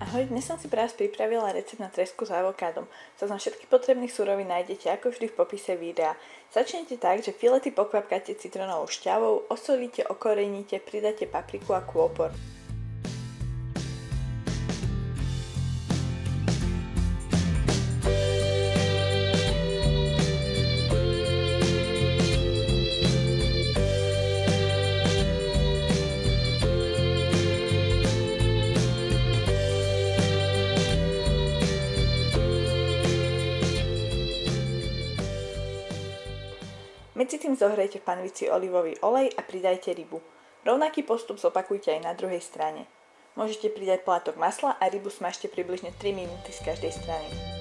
Ahoj, dnes som si pre vás pripravila recept na tresku s avokádom. Zoznam všetkých potrebných surovín nájdete ako vždy v popise videa. Začnete tak, že filety pokvapkáte citrónovou šťavou, osolíte, okoreníte, pridáte papriku a kôpor. Medzi tým zohrejte v panvici olivový olej a pridajte rybu. Rovnaký postup zopakujte aj na druhej strane. Môžete pridať plátok masla a rybu smažte približne 3 minúty z každej strany.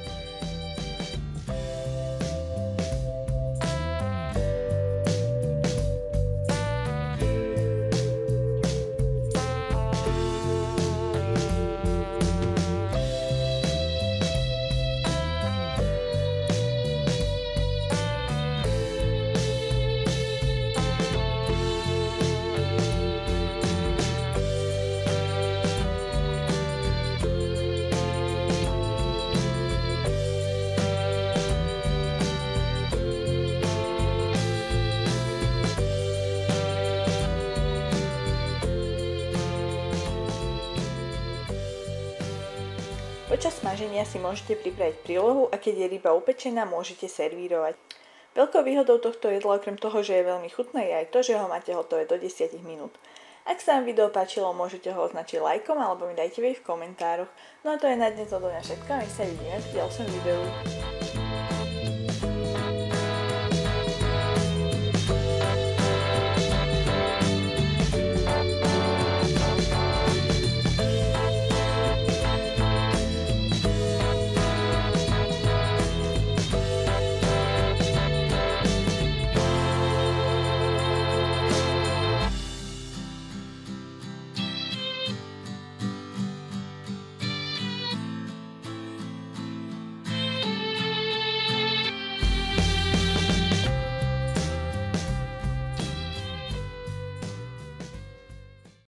Počas smaženia si môžete pripraviť prílohu a keď je ryba upečená, môžete servírovať. Veľkou výhodou tohto jedla okrem toho, že je veľmi chutné, je aj to, že ho máte hotové do 10 minút. Ak sa vám video páčilo, môžete ho označiť lajkom alebo mi dajte vedieť v komentároch. No a to je na dnes odo mňa všetko a my sa vidíme v ďalšom videu.